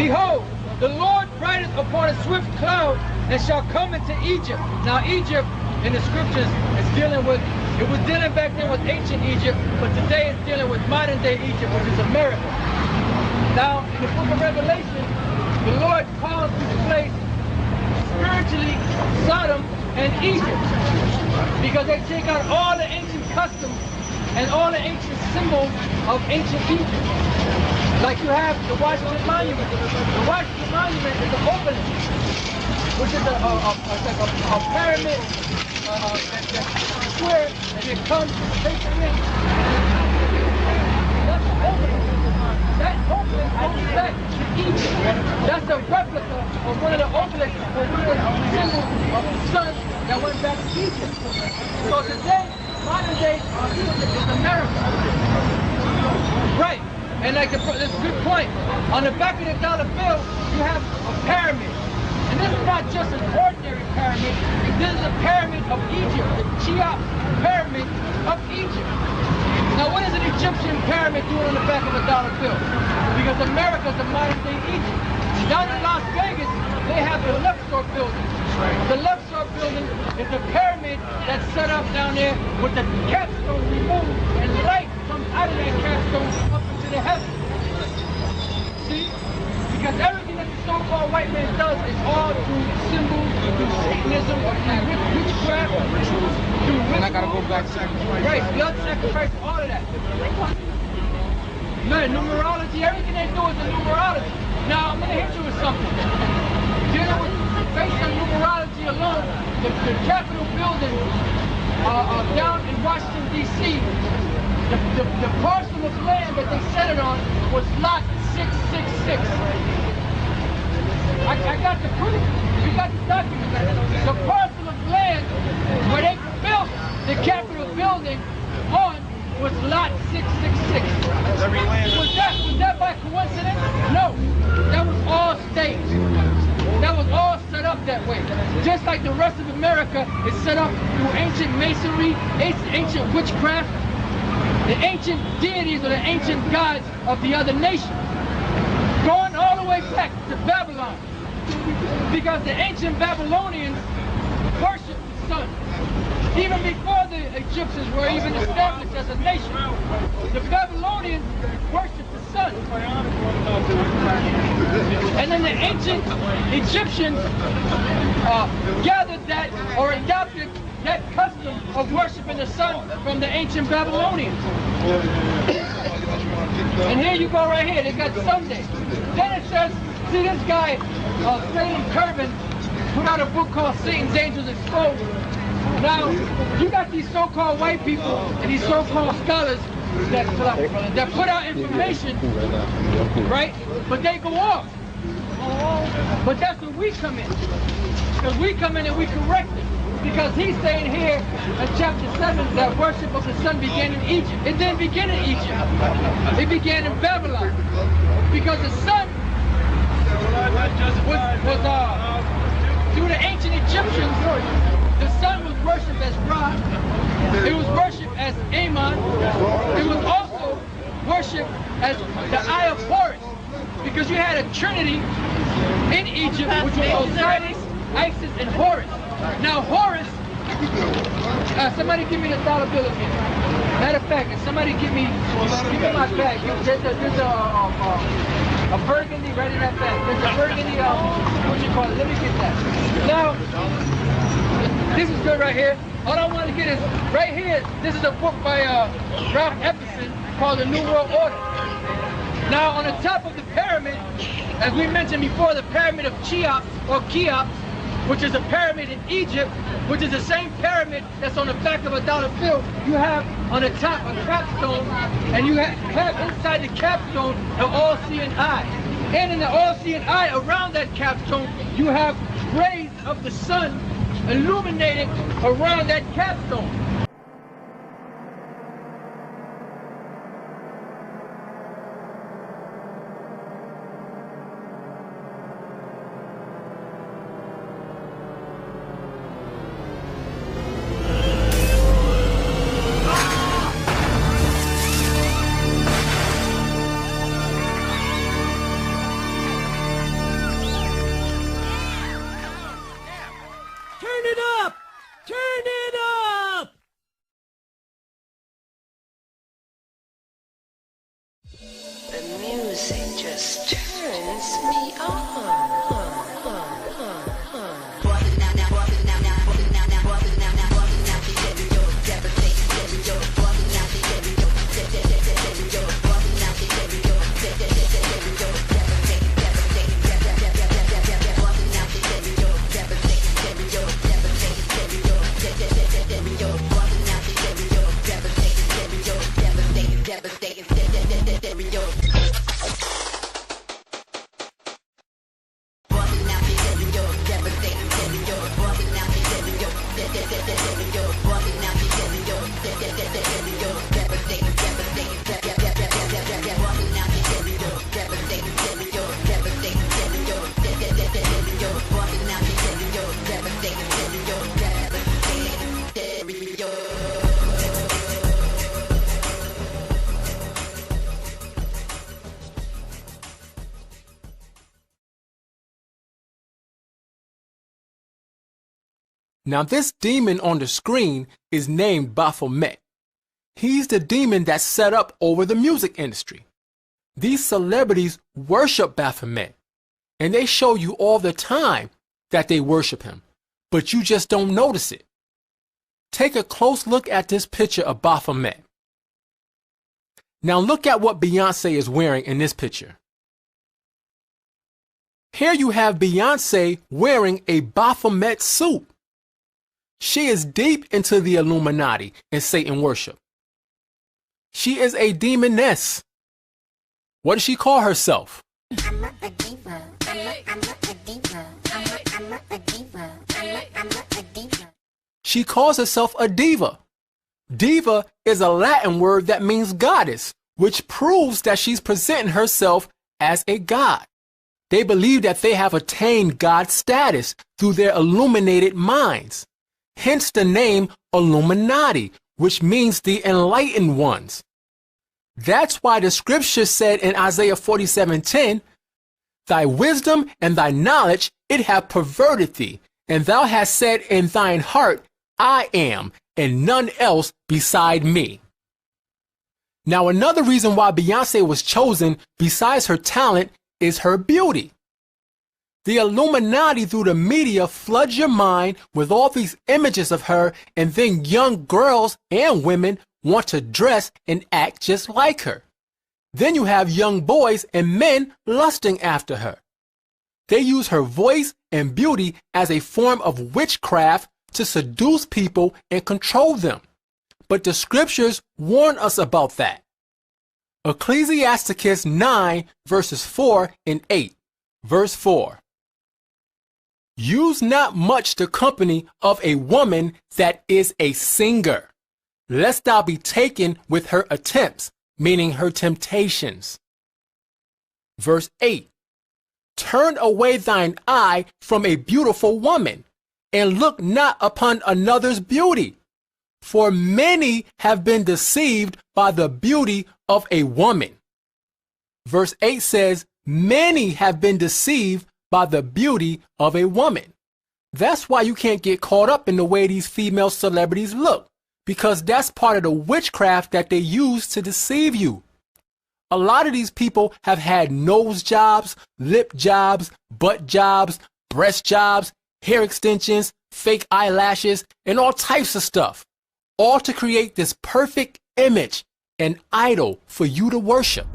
Behold, the Lord rideth upon a swift cloud and shall come into Egypt. Now Egypt in the scriptures is dealing with, it was dealing back then with ancient Egypt, but today it's dealing with modern day Egypt, which is America. Now in the book of Revelation, the Lord calls this place spiritually Sodom and Egypt, because they take out all the ancient customs and all the ancient symbols of ancient Egypt. Like you have the Washington Monument. The Washington Monument is an obelisk, which is a pyramid that's square, and it comes facing in. That's an obelisk. That obelisk goes back to Egypt. That's a replica of one of the obelisks, or one of the symbols of the sun that went back to Egypt. So today, modern day Egypt is America. Right. And like that's a good point. On the back of the dollar bill, you have a pyramid. And this is not just an ordinary pyramid. This is a pyramid of Egypt, the Cheops pyramid of Egypt. Now what is an Egyptian pyramid doing on the back of a dollar bill? Because America is the modern day Egypt. Down in Las Vegas, they have the Luxor building. The Luxor building is a pyramid that's set up down there with the capstone removed, and light comes out of that capstone up into the heavens. See? Because everything that the so-called white man does is all through symbols, through Satanism, through witchcraft, through ritual. And I gotta go back to right, blood sacrifice, all of that. Man, numerology, everything they do is a numerology. Now, I'm gonna hit you with something. Dealing with, based on numerology alone, the Capitol building down in Washington, D.C., the parcel of land that they set it on was lot 666. I got the proof. We got the documents. The parcel of land where they built the Capitol building on was lot 666. Was that by coincidence? No. That was all staged. That was all set up that way. Just like the rest of America is set up through ancient masonry, ancient witchcraft, the ancient deities or the ancient gods of the other nations. Going all the way back to Babylon. Because the ancient Babylonians worshipped the sun. Even before the Egyptians were even established as a nation, the Babylonians worshipped the sun. And then the ancient Egyptians gathered that or adopted that custom of worshiping the sun from the ancient Babylonians. And here you go right here, they got Sunday. Then it says, see this guy, Satan Kervin, put out a book called Satan's Angels Exposed. Now, you got these so-called white people and these so-called scholars that put out information, right? But they go off. But that's where we come in. Because we come in and we correct it. Because he's saying here in chapter 7 that worship of the sun began in Egypt. It didn't begin in Egypt. It began in Babylon. Because the sun was through the ancient Egyptians, the sun was worshipped as Ra. It was worshipped as Amon. It was also worshipped as the Eye of Horus. Because you had a trinity in Egypt, which was Osiris, Isis, and Horus. Now Horus, somebody give me the dollar bill again. Matter of fact, somebody give me my bag. There's a burgundy right in that bag. There's a burgundy, what you call it? Let me get that. Now, this is good right here. All I want to get is, right here, this is a book by Ralph Epperson called The New World Order. Now, on the top of the pyramid, as we mentioned before, the pyramid of Cheops, or Cheops, which is a pyramid in Egypt, which is the same pyramid that's on the back of a dollar bill, you have on the top a capstone, and you have inside the capstone the all-seeing eye. And in the all-seeing eye, around that capstone, you have rays of the sun illuminating around that capstone. Now this demon on the screen is named Baphomet. He's the demon that's set up over the music industry. These celebrities worship Baphomet, and they show you all the time that they worship him, but you just don't notice it. Take a close look at this picture of Baphomet. Now look at what Beyonce is wearing in this picture. Here you have Beyonce wearing a Baphomet suit. She is deep into the Illuminati and Satan worship. She is a demoness. What does she call herself? I'm a diva. I'm a diva. I'm a diva. I'm a diva. She calls herself a diva. Diva is a Latin word that means goddess, which proves that she's presenting herself as a god. They believe that they have attained God status through their illuminated minds. Hence the name Illuminati, which means the enlightened ones. That's why the scripture said in Isaiah 47:10, "Thy wisdom and thy knowledge, it hath perverted thee, and thou hast said in thine heart, I am, and none else beside me." Now another reason why Beyonce was chosen, besides her talent, is her beauty. The Illuminati through the media floods your mind with all these images of her, and then young girls and women want to dress and act just like her. Then you have young boys and men lusting after her. They use her voice and beauty as a form of witchcraft to seduce people and control them. But the scriptures warn us about that. Ecclesiasticus 9 verses 4 and 8. Verse 4. Use not much the company of a woman that is a singer, lest thou be taken with her attempts, meaning her temptations. Verse 8. Turn away thine eye from a beautiful woman, and look not upon another's beauty. For many have been deceived by the beauty of a woman. Verse 8 says, many have been deceived by the beauty of a woman. That's why you can't get caught up in the way these female celebrities look, because that's part of the witchcraft that they use to deceive you. A lot of these people have had nose jobs, lip jobs, butt jobs, breast jobs, hair extensions, fake eyelashes, and all types of stuff, all to create this perfect image, an idol for you to worship.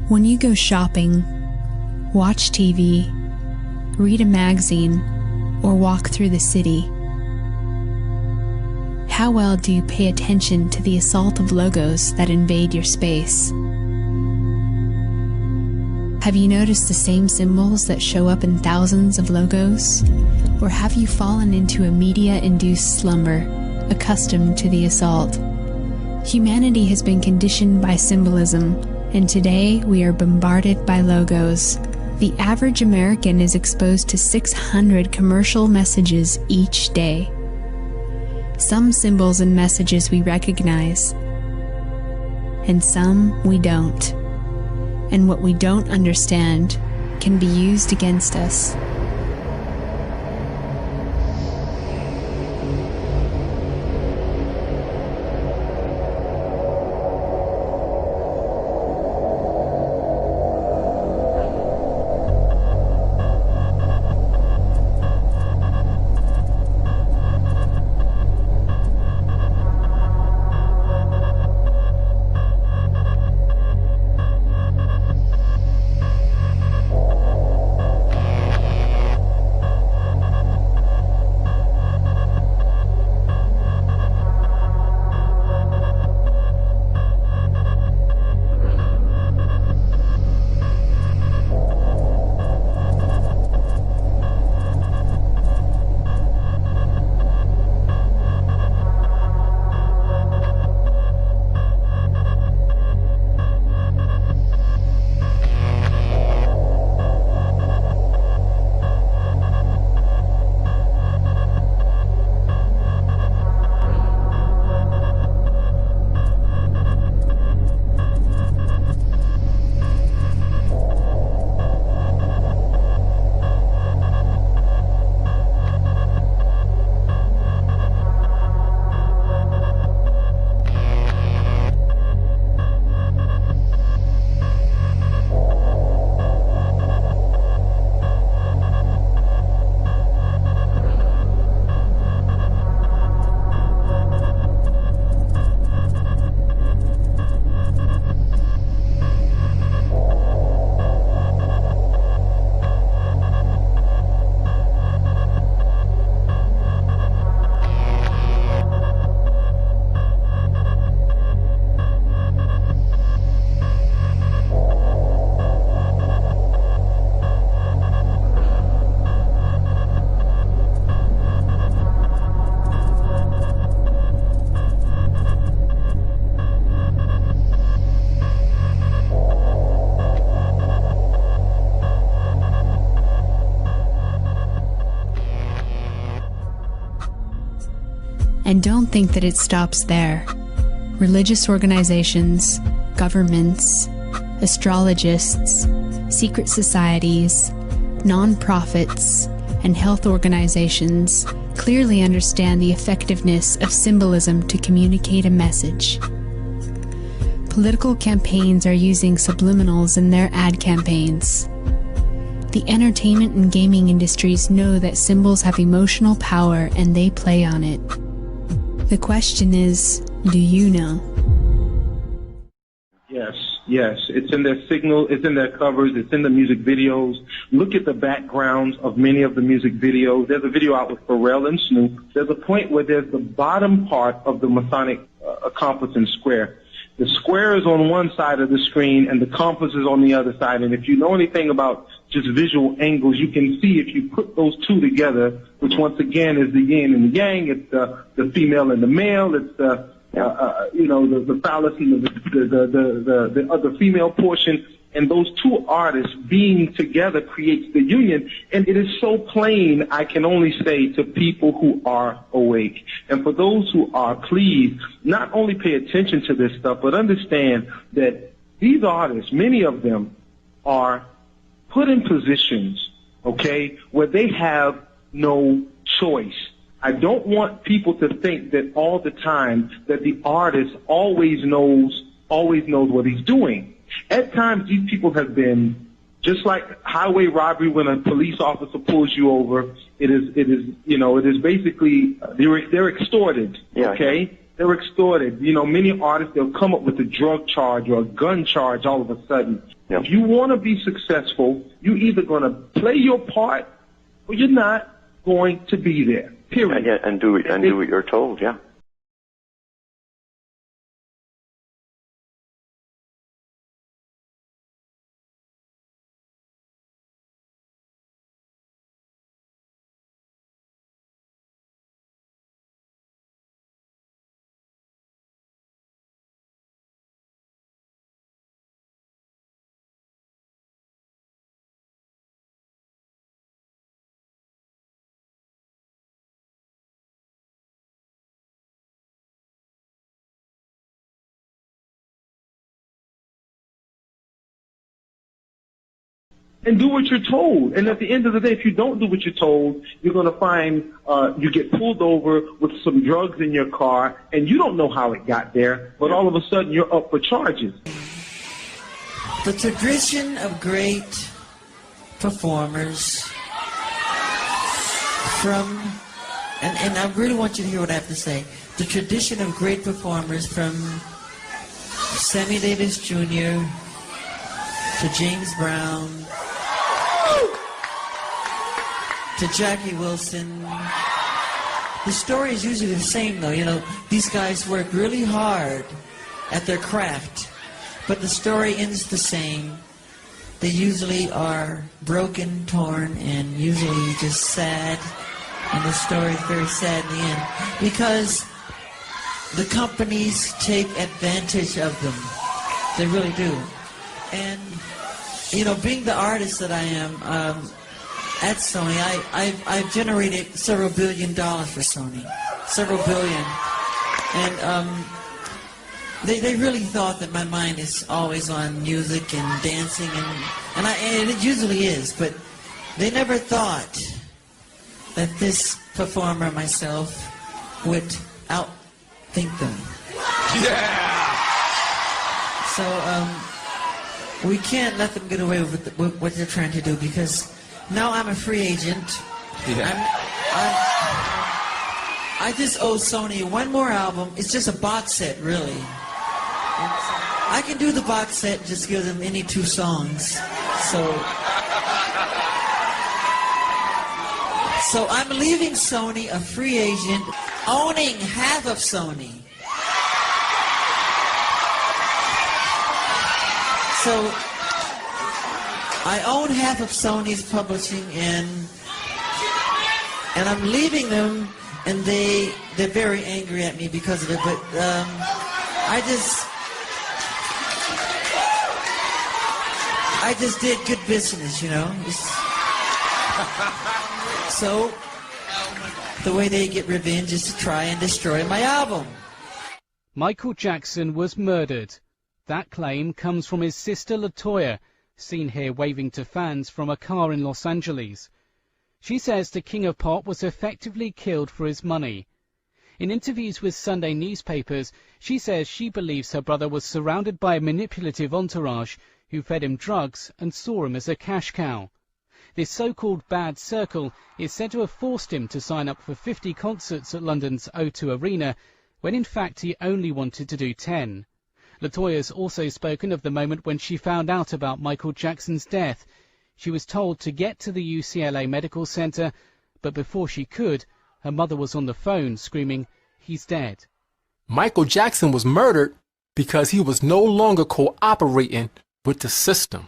When you go shopping, watch TV, read a magazine, or walk through the city, how well do you pay attention to the assault of logos that invade your space? Have you noticed the same symbols that show up in thousands of logos? Or have you fallen into a media-induced slumber, accustomed to the assault? Humanity has been conditioned by symbolism, and today we are bombarded by logos. The average American is exposed to 600 commercial messages each day. Some symbols and messages we recognize, and some we don't. And what we don't understand can be used against us. And don't think that it stops there. Religious organizations, governments, astrologists, secret societies, non-profits, and health organizations clearly understand the effectiveness of symbolism to communicate a message. Political campaigns are using subliminals in their ad campaigns. The entertainment and gaming industries know that symbols have emotional power and they play on it. The question is, do you know? Yes, it's in their signal, it's in their covers, it's in the music videos. Look at the backgrounds of many of the music videos. There's a video out with Pharrell and Snoop. There's a point where there's the bottom part of the Masonic compass and square. The square is on one side of the screen and the compass is on the other side. And if you know anything about just visual angles, you can see if you put those two together, which once again is the yin and the yang, it's the female and the male, it's the the phallus and the other female portion, and those two artists being together creates the union. And it is so plain, I can only say to people who are awake. And for those who are, please, not only pay attention to this stuff, but understand that these artists, many of them, are put in positions, okay, where they have no choice. I don't want people to think that all the time that the artist always knows what he's doing. At times, these people have been just like highway robbery. When a police officer pulls you over, it is basically they're extorted. Okay, they're extorted. Many artists, they'll come up with a drug charge or a gun charge all of a sudden. If you want to be successful, you're either going to play your part or you're not going to be there. Period. And do what you're told. Yeah. And do what you're told. And at the end of the day, if you don't do what you're told, you're going to find you get pulled over with some drugs in your car, and you don't know how it got there, but all of a sudden you're up for charges. The tradition of great performers and I really want you to hear what I have to say. The tradition of great performers from Sammy Davis Jr. to James Brown, to Jackie Wilson. The story is usually the same, though. These guys work really hard at their craft, but the story ends the same. They usually are broken, torn, and usually just sad, and the story is very sad in the end, because the companies take advantage of them. They really do. And, being the artist that I am, at Sony, I've generated several $1 billion for Sony. Several billion. And they really thought that my mind is always on music and dancing, and it usually is, but they never thought that this performer, myself, would outthink them. Yeah! So, we can't let them get away with what they're trying to do, because now I'm a free agent. Yeah. I just owe Sony one more album. It's just a box set, really. I can do the box set, just give them any 2 songs. So I'm leaving Sony a free agent, owning half of Sony. So I own half of Sony's publishing, and I'm leaving them, and they're very angry at me because of it. But I just did good business, So the way they get revenge is to try and destroy my album. Michael Jackson was murdered. That claim comes from his sister LaToya, seen here waving to fans from a car in Los Angeles. She says the King of Pop was effectively killed for his money. In interviews with Sunday newspapers, she says she believes her brother was surrounded by a manipulative entourage who fed him drugs and saw him as a cash cow. This so-called bad circle is said to have forced him to sign up for 50 concerts at London's O2 Arena, when in fact he only wanted to do 10. LaToya's also spoken of the moment when she found out about Michael Jackson's death. She was told to get to the UCLA Medical Center, but before she could, her mother was on the phone screaming, "He's dead." Michael Jackson was murdered because he was no longer cooperating with the system.